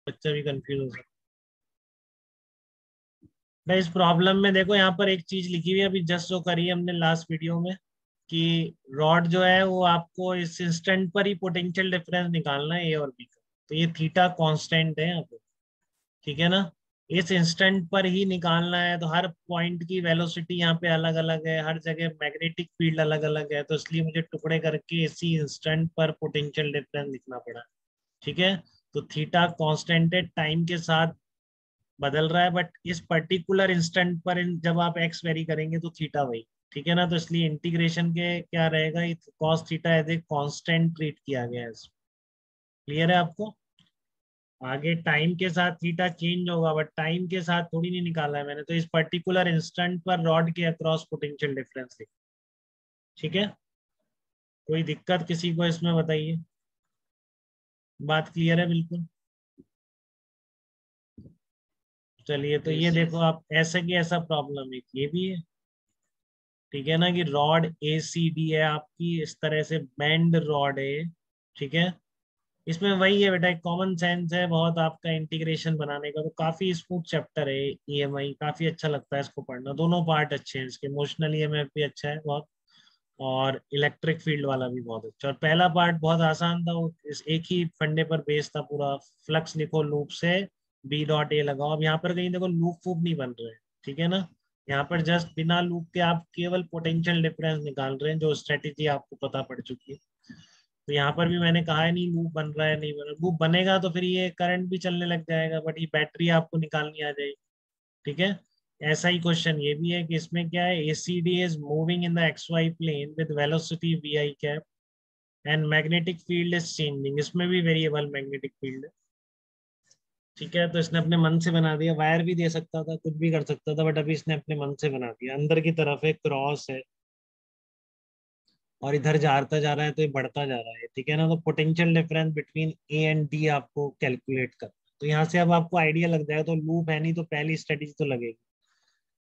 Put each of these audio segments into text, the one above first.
बच्चा भी कंफ्यूज हो सकता है। इस प्रॉब्लम में देखो यहाँ पर एक चीज लिखी हुई है अभी जस्ट जो करी है हमने लास्ट वीडियो में, कि रॉड जो है वो आपको इस इंस्टेंट पर ही पोटेंशियल डिफरेंस निकालना है ए और बी का। तो ये थीटा कांस्टेंट है यहाँ पे, ठीक है ना। इस इंस्टेंट पर ही निकालना है, तो हर पॉइंट की वेलोसिटी यहाँ पे अलग अलग है, हर जगह मैग्नेटिक फील्ड अलग अलग है, तो इसलिए मुझे टुकड़े करके इसी इंस्टेंट पर पोटेंशियल डिफरेंस लिखना पड़ा, ठीक है। तो थीटा कांस्टेंट है, टाइम के साथ बदल रहा है, बट इस पर्टिकुलर इंस्टेंट पर जब आप एक्स वेरी करेंगे तो थीटा वही, ठीक है ना। तो इसलिए इंटीग्रेशन के क्या रहेगा, cos theta as a constant treat किया गया है। क्लियर है आपको। आगे टाइम के साथ थीटा चेंज होगा, बट टाइम के साथ थोड़ी नहीं निकाला है मैंने, तो इस पर्टिकुलर इंस्टेंट पर रॉड के अक्रॉस पोटेंशियल डिफरेंस लिखा, ठीक है। कोई दिक्कत किसी को इसमें बताइए, बात क्लियर है बिल्कुल। चलिए, तो ये देखो आप ऐसे की ऐसा प्रॉब्लम है, ये भी है, ठीक है ना, कि रॉड ए सी डी है आपकी, इस तरह से बेंड रॉड है, ठीक है। इसमें वही है बेटा, एक कॉमन सेंस है बहुत आपका इंटीग्रेशन बनाने का, तो काफी स्मूथ चैप्टर है ईएमआई, काफी अच्छा लगता है इसको पढ़ना, दोनों पार्ट अच्छे हैं इसके, इमोशनल ईएमएफ भी अच्छा है बहुत, और इलेक्ट्रिक फील्ड वाला भी बहुत अच्छा। और पहला पार्ट बहुत आसान था, वो इस एक ही फंडे पर बेस था पूरा, फ्लक्स लिखो लूप से बी डॉट ए लगाओ। अब यहाँ पर कहीं देखो लूप फूप नहीं बन रहे हैं, ठीक है ना। यहाँ पर जस्ट बिना लूप के आप केवल पोटेंशियल डिफरेंस निकाल रहे हैं, जो स्ट्रेटेजी आपको पता पड़ चुकी है। तो यहाँ पर भी मैंने कहा है नहीं लूप बन रहा है, नहीं बन रहा, लूप बनेगा तो फिर ये करंट भी चलने लग जाएगा, बट ये बैटरी आपको निकालनी आ जाएगी, ठीक है। ऐसा ही क्वेश्चन ये भी है कि इसमें क्या है, ACD is moving in the x y plane with velocity v i cap and magnetic field is changing, इसमें भी वेरिएबल मैग्नेटिक फील्ड है, ठीक है। तो इसने अपने मन से बना दिया, वायर भी दे सकता था, कुछ भी कर सकता था, बट अभी इसने अपने मन से बना दिया, अंदर की तरफ एक क्रॉस है और इधर जाता जा रहा है, तो ये बढ़ता जा रहा है, ठीक है ना। तो potential difference between A and D आपको कैलकुलेट करना, तो यहाँ से अब आपको आइडिया लग जाएगा, तो लूप है नहीं तो पहली स्ट्रेटेजी तो लगेगी,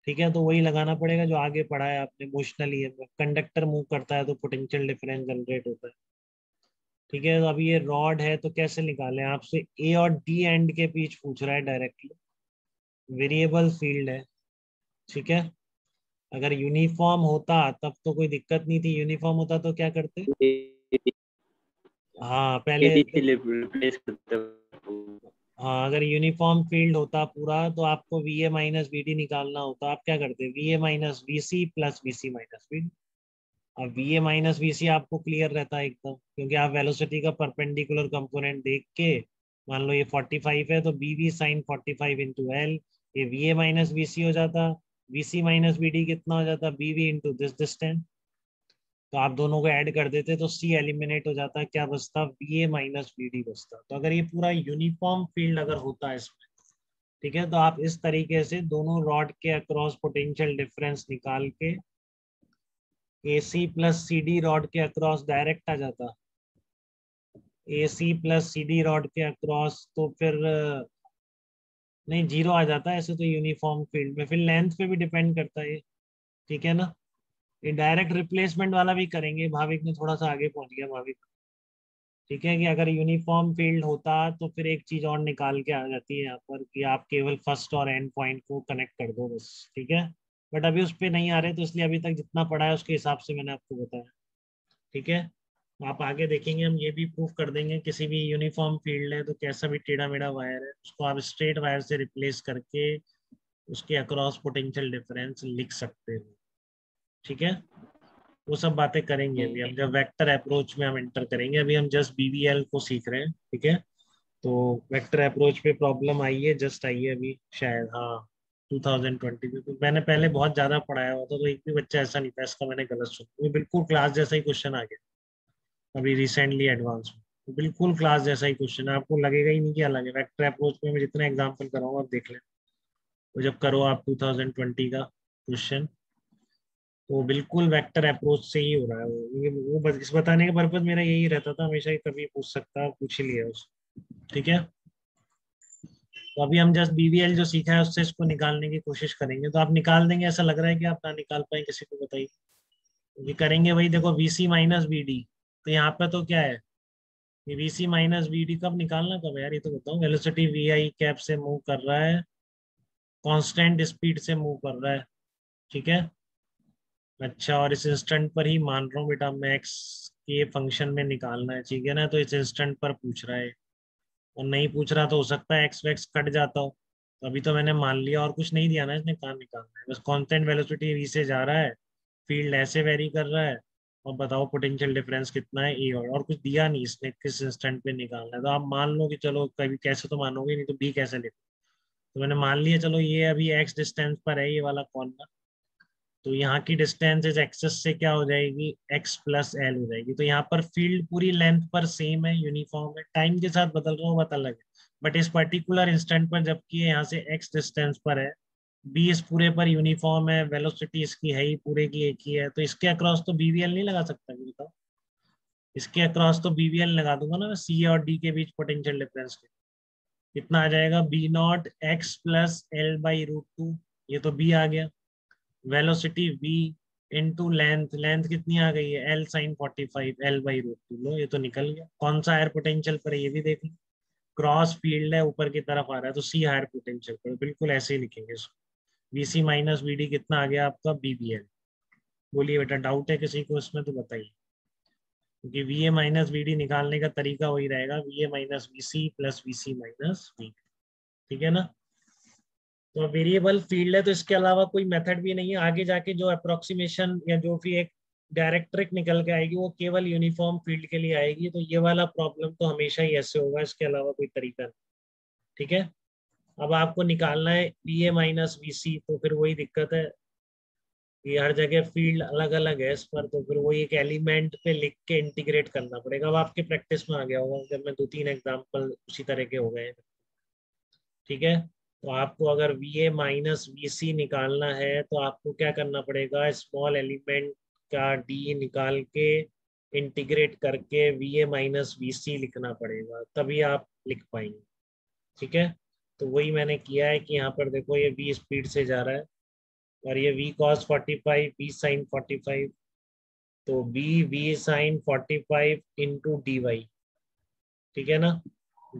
ठीक है। तो वही लगाना पड़ेगा जो आगे पढ़ा है आपने इमोशनली, कंडक्टर मूव करता है तो पोटेंशियल डिफरेंस जनरेट होता है, ठीक है। तो अभी ये रॉड है तो कैसे निकालें, आपसे ए और डी एंड के बीच पूछ रहा है डायरेक्टली, वेरिएबल फील्ड है, ठीक है। अगर यूनिफॉर्म होता तब तो कोई दिक्कत नहीं थी, यूनिफॉर्म होता तो क्या करते, हाँ पहले, एडी से रिप्लेस करते हो। हाँ अगर यूनिफॉर्म फील्ड होता पूरा तो आपको V A minus V D निकालना होता, आप क्या करते, V A minus V C plus V C minus V D. अब V A minus V C आपको क्लियर रहता है एकदम, क्योंकि आप वेलोसिटी का परपेंडिकुलर कंपोनेंट देख के, मान लो ये 45 है तो B V sine 45 into L, ये V A minus V C हो जाता, V C minus V D कितना हो जाता, B V into this distance. तो आप दोनों को ऐड कर देते तो सी एलिमिनेट हो जाता, क्या बचता, V A minus V D बचता। तो अगर ये पूरा यूनिफॉर्म फील्ड अगर होता है इसमें, ठीक है, तो आप इस तरीके से दोनों रॉड के अक्रॉस पोटेंशियल डिफरेंस निकाल के A C plus C D rod के अक्रॉस डायरेक्ट आ जाता, A C plus C D rod के अक्रॉस, तो फिर नहीं जीरो आ जाता है ऐसे तो यूनिफॉर्म फील्ड में, फिर लेंथ पे भी डिपेंड करता है ये, ठीक है ना। ये डायरेक्ट रिप्लेसमेंट वाला भी करेंगे, भाविक ने थोड़ा सा आगे पहुंच गया भाविक, ठीक है, कि अगर यूनिफॉर्म फील्ड होता तो फिर एक चीज और निकाल के आ जाती है यहाँ पर, कि आप केवल फर्स्ट और एंड पॉइंट को कनेक्ट कर दो बस, ठीक है। बट अभी उस पर नहीं आ रहे, तो इसलिए अभी तक जितना पढ़ा है उसके हिसाब से मैंने आपको बताया, ठीक है। आप आगे देखेंगे हम ये भी प्रूफ कर देंगे, किसी भी यूनिफॉर्म फील्ड है तो कैसा भी टेढ़ा मेढ़ा वायर है उसको आप स्ट्रेट वायर से रिप्लेस करके उसके अक्रॉस पोटेंशियल डिफरेंस लिख सकते हो, ठीक है। वो सब बातें करेंगे अभी हम जब वेक्टर अप्रोच में हम एंटर करेंगे, अभी हम जस्ट बीवीएल को सीख रहे हैं, ठीक है। तो वेक्टर अप्रोच पे प्रॉब्लम आई है, जस्ट आई है अभी शायद, हाँ 2020 में, तो मैंने पहले बहुत ज्यादा पढ़ाया हुआ था, तो एक भी बच्चा ऐसा नहीं था इसका मैंने गलत सुना, वो बिल्कुल क्लास जैसा ही क्वेश्चन आ गया अभी रिसेंटली एडवांस में, तो बिल्कुल क्लास जैसा ही क्वेश्चन है, आपको लगेगा ही नहीं कि अलग है। वेक्टर अप्रोच में मैं जितना एग्जाम्पल कराऊंगा आप देख लें, वो जब करो आप 2020 का क्वेश्चन, तो बिल्कुल वेक्टर अप्रोच से ही हो रहा है वो बस इस बताने का पर्पज मेरा यही रहता था हमेशा ही, कभी पूछ सकता है, पूछ ही लिया उस, ठीक है। तो अभी हम जस्ट बीवीएल जो सीखा है उससे इसको निकालने की कोशिश करेंगे, तो आप निकाल देंगे ऐसा लग रहा है कि आप ना निकाल पाए, किसी को बताइए। ये करेंगे वही, देखो वीसी माइनस वी डी, तो यहाँ पे तो क्या है, ये VC माइनस VD कब निकालना कब है यार, ये तो बताओ। वेलोसिटी VI कैप से मूव कर रहा है, कांस्टेंट स्पीड से मूव कर रहा है, ठीक है। अच्छा, और इस इंस्टेंट पर ही मान रहा हूँ बेटा मैं एक्स के फंक्शन में निकालना है, ठीक है ना। तो इस इंस्टेंट पर पूछ रहा है, और नहीं पूछ रहा तो हो सकता है एक्स वैक्स कट जाता हो। तो अभी तो मैंने मान लिया, और कुछ नहीं दिया ना इसने, कहाँ निकालना है। बस कांस्टेंट वेलोसिटी V से जा रहा है, फील्ड ऐसे वेरी कर रहा है, और बताओ पोटेंशियल डिफरेंस कितना है ए। और कुछ दिया नहीं इसने, किस इंस्टेंट पे निकालना है। तो आप मान लो कि चलो, कभी कैसे तो मानोगे नहीं, तो बी कैसे लिखो। तो मैंने मान लिया, चलो ये अभी एक्स डिस्टेंस पर है ये वाला कॉर्नर, तो यहाँ की डिस्टेंस इस एक्सेस से क्या हो जाएगी, एक्स प्लस एल हो जाएगी। तो यहाँ पर फील्ड पूरी लेंथ पर सेम है, यूनिफॉर्म है, टाइम के साथ बदल रहा हो बात अलग है। बट इस पर्टिकुलर इंस्टेंट पर, जबकि ये यहाँ से एक्स डिस्टेंस पर है, बी इस पूरे पर यूनिफॉर्म है, वेलोसिटी इसकी है ही, पूरे की एक ही है, तो इसके अक्रॉस तो बीवीएल नहीं लगा सकता मैं, बताओ। इसके अक्रॉस तो बीवीएल लगा दूंगा ना मैं, सी और डी के बीच पोटेंशियल डिफरेंस के। कितना आ जाएगा, B0 x+L/√2, ये तो बी आ गया। Velocity v into length, length कितनी आ गई है, L sin 45 L/√2, लो ये तो निकल गया। कौन सा हायर पोटेंशियल पर है ये भी देख लो, क्रॉस फील्ड है, ऊपर की तरफ आ रहा है, तो सी हायर पोटेंशियल पर, बिल्कुल ऐसे ही लिखेंगे इसको। VC माइनस VD कितना आ गया आपका, BBL। बोलिए बेटा, डाउट है किसी को इसमें तो बताइए, क्योंकि VA माइनस VD निकालने का तरीका वही रहेगा, VA minus VC plus VC minus VD, ठीक है ना। तो वेरिएबल फील्ड है, तो इसके अलावा कोई मेथड भी नहीं है आगे जाके। जो अप्रोक्सीमेशन या जो भी एक डायरेक्ट्रिक निकल के आएगी, वो केवल यूनिफॉर्म फील्ड के लिए आएगी। तो ये वाला प्रॉब्लम तो हमेशा ही ऐसे होगा, इसके अलावा कोई तरीका नहीं, ठीक है। अब आपको निकालना है VA माइनस VC, तो फिर वही दिक्कत है कि हर जगह फील्ड अलग अलग है इस पर, तो फिर वही एक एलिमेंट पे लिख के इंटीग्रेट करना पड़ेगा। अब आपके प्रैक्टिस में आ गया होगा, जब मैं 2-3 एग्जाम्पल उसी तरह के हो गए हैं, ठीक है। तो आपको अगर VA माइनस VC निकालना है, तो आपको क्या करना पड़ेगा, स्मॉल एलिमेंट का D निकाल के इंटीग्रेट करके VA माइनस VC लिखना पड़ेगा, तभी आप लिख पाएंगे, ठीक है। तो वही मैंने किया है कि यहाँ पर देखो, ये V स्पीड से जा रहा है, और ये V cos 45 V sin 45, तो V sin 45 इंटू dy, ठीक है ना।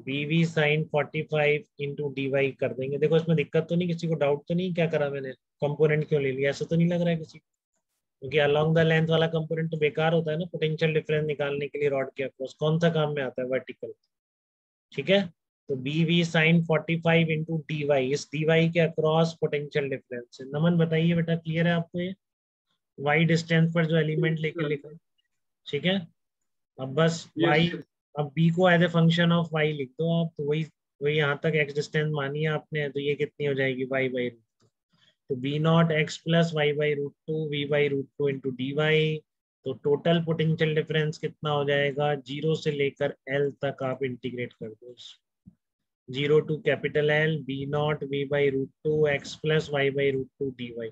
BV sin 45 इंटू dy कर देंगे। देखो इसमें दिक्कत तो नहीं, किसी को डाउट तो नहीं क्या करा मैंने, कंपोनेंट क्यों ले लिया, ऐसा तो नहीं लग रहा है किसी को। क्योंकि अलोंग द लेंथ वाला कंपोनेंट तो बेकार होता है ना, पोटेंशियल डिफरेंस निकालने के लिए रॉड के अक्रॉस कौन सा काम में आता है, वर्टिकल, ठीक है। तो BV sin 45 इंटू dy, इस dy के अक्रॉस पोटेंशियल डिफरेंस है। नमन बताइए बेटा, क्लियर है आपको ये, वाई डिस्टेंस पर जो एलिमेंट लेके लिखा है, ठीक है। अब बस y, अब b को as a function of y लिख दो आप, तो वही वही यहाँ तक x डिस्टेंस मानी है आपने, तो ये कितनी हो जाएगी, y/√2। तो B0 x plus y/√2 v/√2 into dy। तो टोटल पोटेंशियल डिफरेंस कितना हो जाएगा, 0 से लेकर L तक आप इंटीग्रेट कर दो, 0 to capital L B0 v/√2 x plus y/√2 dy।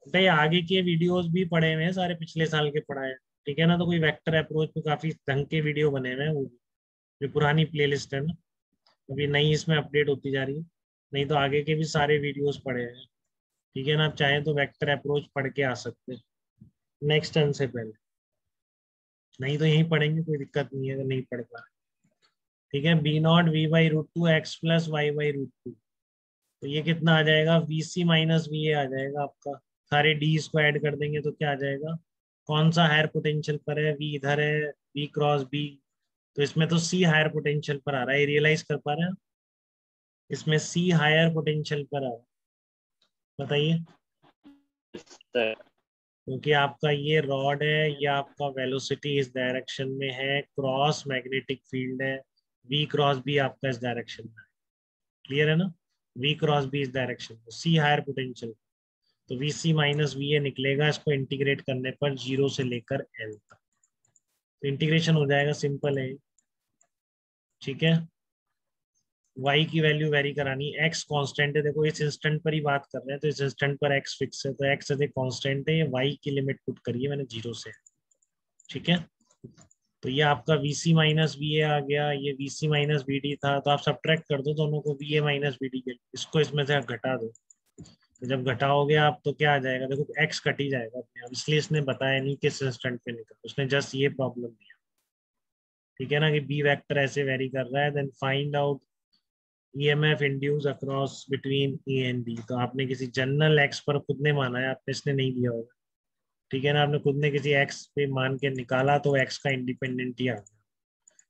तो ये आगे के वीडियोस भी पड़े हुए हैं सारे, पिछले साल के पढ़ाए हैं, ठीक है ना। तो कोई वेक्टर अप्रोच पे काफी ढंग के वीडियो बने हुए हैं, वो भी जो पुरानी प्लेलिस्ट है ना, अभी नई इसमें अपडेट होती जा रही है। नहीं तो आगे के भी सारे वीडियोस पड़े हैं, ठीक है ना। आप चाहें तो वेक्टर अप्रोच पढ़ के आ सकते हैं नेक्स्ट टर्म से पहले, नहीं तो यहीं पढ़ेंगे, कोई दिक्कत नहीं है अगर नहीं पढ़ पा रहे, ठीक है। B0 v/√2 x plus y/√2, तो ये कितना आ जाएगा, VC माइनस VA आ जाएगा आपका। सारे डी इसको ऐड कर देंगे तो क्या आ जाएगा, कौन सा हायर पोटेंशियल पर है, V इधर है, B क्रॉस B, तो इसमें तो C हायर पोटेंशियल पर आ रहा है, रियलाइज कर पा रहे हैं आप? इसमें C हायर पोटेंशियल पर आ रहा है, बताइए। सर। क्योंकि आपका ये रॉड है, ये आपका वेलोसिटी इस डायरेक्शन में है, क्रॉस मैग्नेटिक फील्ड है, V क्रॉस B आपका इस डायरेक्शन में है, क्लियर है ना। V क्रॉस B इस डायरेक्शन में, C हायर पोटेंशियल, तो VC माइनस VA निकलेगा, इसको इंटीग्रेट करने पर 0 से लेकर L तक, तो इंटीग्रेशन हो जाएगा, सिंपल है, ठीक है। y की वैल्यू वेरी करानी, x कांस्टेंट है, देखो इस इंस्टेंट पर ही बात कर रहे हैं, तो इस इंस्टेंट पर x फिक्स है, तो x एज ए कांस्टेंट है, ये y की लिमिट पुट करिए मैंने 0 से, ठीक है। तो ये आपका VC माइनस VA आ गया, ये VC माइनस VD था, तो आप सब्ट्रैक्ट कर दो दोनों को, VA माइनस VD के, इसको इसमें से घटा दो। तो जब घटाओगे आप तो क्या आ जाएगा, देखो x कट ही जाएगा अपने आप, इसलिए इसने बताया नहीं किस इंस्टेंट पे निकल, उसने जस्ट ये प्रॉब्लम दिया, ठीक है ना, कि बी वेक्टर ऐसे वेरी कर रहा है, then find out EMF induce across between A and B. तो आपने किसी जनरल एक्स पर खुद ने माना है, आपने इसने नहीं दिया होगा, ठीक है ना, आपने खुद ने किसी एक्स पे मान के निकाला तो एक्स का इंडिपेंडेंट ही आ गया।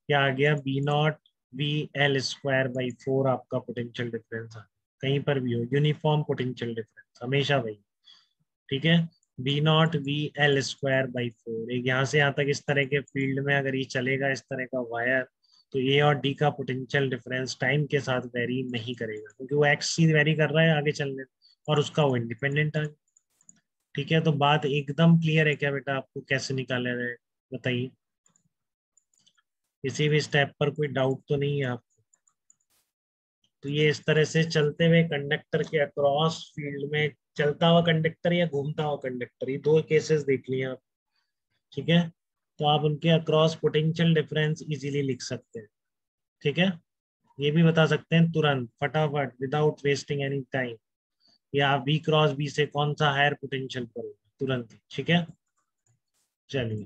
क्या आ गया, B naught V L square by 4 आपका पोटेंशियल डिफरेंस आ गया। कहीं पर भी हो यूनिफॉर्म पोटेंशियल डिफरेंस हमेशा वही, ठीक है। B naught V L square by 4, एक यहाँ से यहाँ तक इस तरह के फील्ड में अगर ये चलेगा इस तरह का वायर, तो ए और डी का पोटेंशियल डिफरेंस टाइम के साथ वेरी नहीं करेगा, क्योंकि वो एक्स ही वेरी कर रहा है आगे चलने, और उसका वो इंडिपेंडेंट है। ठीक है, तो बात एकदम क्लियर है क्या बेटा, आपको कैसे निकाला जाए बताइए, किसी भी स्टेप पर कोई डाउट तो नहीं है आपको? तो ये इस तरह से चलते हुए कंडक्टर के अक्रॉस फील्ड में, चलता हुआ कंडक्टर या घूमता हुआ कंडक्टर, ये दो केसेस देख लिए आप, ठीक है। तो आप उनके अक्रॉस पोटेंशियल डिफरेंस इजीली लिख सकते हैं, ठीक है। ये भी बता सकते हैं तुरंत फटाफट विदाउट वेस्टिंग एनी टाइम, या बी क्रॉस बी से कौन सा हायर पोटेंशियल पर होगा तुरंत ही, ठीक है। चलिए